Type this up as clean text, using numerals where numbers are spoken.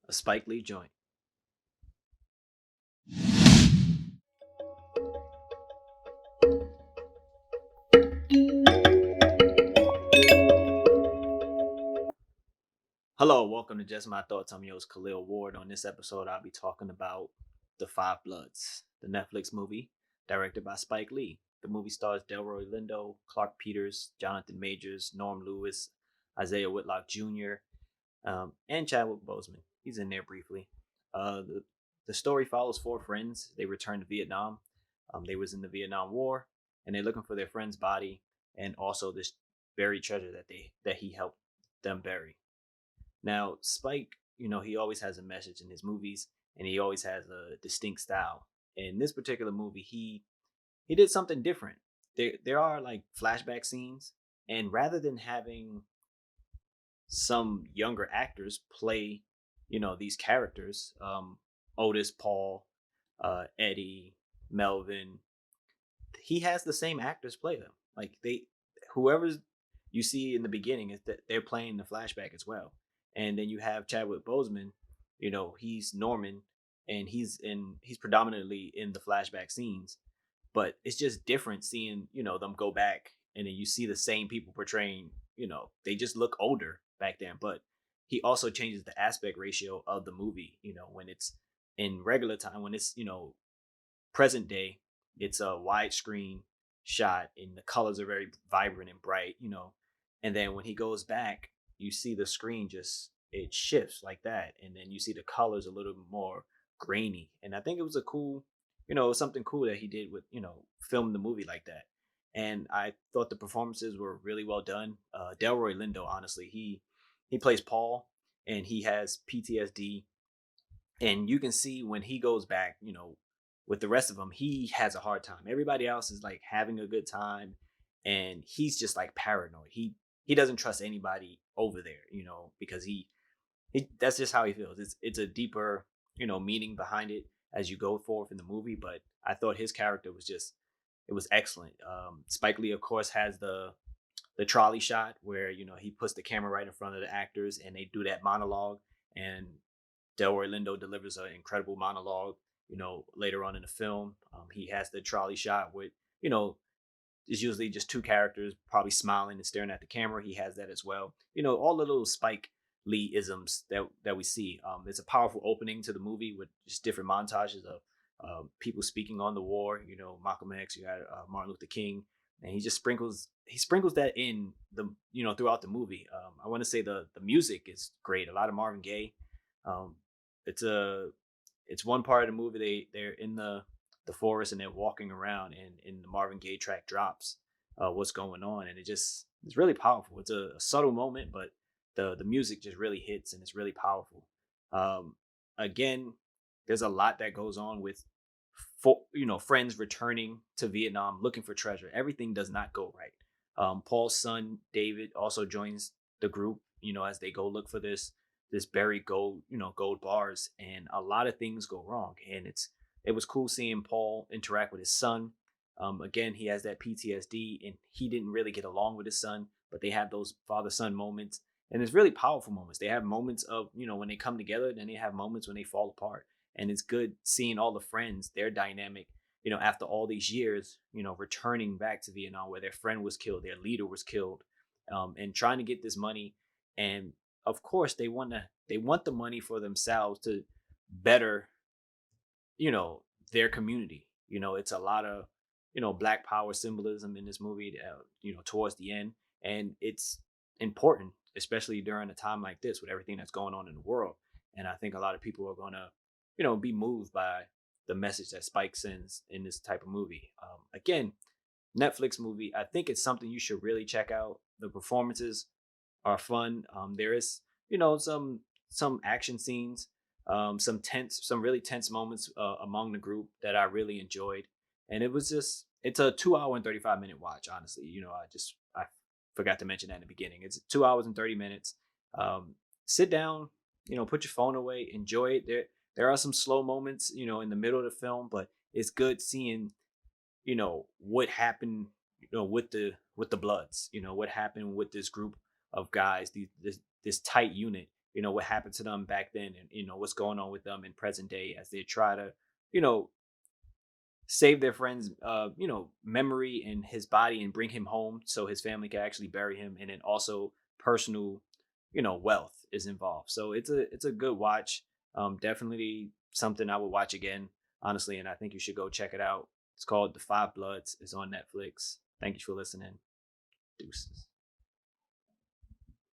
a Spike Lee joint. Hello, welcome to Just My Thoughts. I'm your host Khalil Ward. On this episode, I'll be talking about The Five Bloods, the Netflix movie directed by Spike Lee. The movie stars Delroy Lindo, Clark Peters, Jonathan Majors, Norm Lewis, Isaiah Whitlock Jr., and Chadwick Boseman. He's in there briefly. The story follows four friends. They return to Vietnam. They was in the Vietnam War, and they're looking for their friend's body and also this buried treasure that he helped them bury. Now, Spike, he always has a message in his movies, and he always has a distinct style. In this particular movie, he did something different. There are like flashback scenes, and rather than having some younger actors play, these characters, Otis, Paul, Eddie, Melvin, he has the same actors play them. Like whoever you see in the beginning is that they're playing the flashback as well. And then you have Chadwick Boseman, he's Norman, and he's predominantly in the flashback scenes. But it's just different seeing them go back, and then you see the same people portraying. They just look older back then. But he also changes the aspect ratio of the movie. When it's in regular time, when it's present day, it's a widescreen shot and the colors are very vibrant and bright. And then when he goes back, you see the screen just it shifts like that, and then you see the colors a little bit more grainy. And I think it was a cool, something cool that he did with film the movie like that. And I thought the performances were really well done. Delroy Lindo, honestly, he plays Paul, and he has PTSD, and you can see when he goes back, with the rest of them, he has a hard time. Everybody else is like having a good time, and he's just like paranoid. He doesn't trust anybody over there, because he that's just how he feels. It's a deeper, meaning behind it as you go forth in the movie. But I thought his character was just it was excellent. Spike Lee, of course, has the trolley shot where he puts the camera right in front of the actors and they do that monologue, and Delroy Lindo delivers an incredible monologue. Later on in the film, he has the trolley shot with it's usually just two characters probably smiling and staring at the camera. He has that as well. All the little Spike Lee isms that we see. It's a powerful opening to the movie with just different montages of people speaking on the war. Malcolm X, you had Martin Luther King, and he sprinkles that in the throughout the movie. I want to say the music is great. A lot of Marvin Gaye. Um, it's one part of the movie they're in the forest and they're walking around, and in the Marvin Gaye track drops what's going on, and it's really powerful. It's a subtle moment, but the music just really hits and it's really powerful. Um, Again, there's a lot that goes on with friends returning to Vietnam looking for treasure. Everything does not go right. Paul's son David also joins the group, as they go look for this buried gold, gold bars, and a lot of things go wrong. And it was cool seeing Paul interact with his son. Again, he has that PTSD, and he didn't really get along with his son, but they have those father son moments, and it's really powerful moments. They have moments of when they come together, then they have moments when they fall apart, and it's good seeing all the friends, their dynamic. After all these years, returning back to Vietnam where their friend was killed, their leader was killed, and trying to get this money. And of course, they want the money for themselves to better their community. It's a lot of black power symbolism in this movie, towards the end, and it's important, especially during a time like this with everything that's going on in the world. And I think a lot of people are going to be moved by the message that Spike sends in this type of movie. Again, Netflix movie, I think it's something you should really check out. The performances are fun. There is, some action scenes, some really tense moments among the group that I really enjoyed. And it's a 2 hour and 35 minute watch. Honestly, I forgot to mention that in the beginning. It's 2 hours and 30 minutes. Sit down, put your phone away, enjoy it. There are some slow moments, in the middle of the film, but it's good seeing what happened with the Bloods, what happened with this group of guys, this tight unit, what happened to them back then, and what's going on with them in present day as they try to you know save their friend's memory and his body and bring him home so his family can actually bury him, and then also personal wealth is involved. So it's a good watch. Definitely something I would watch again, honestly, and I think you should go check it out. It's called The Five Bloods. It's on Netflix. Thank you for listening. Deuces.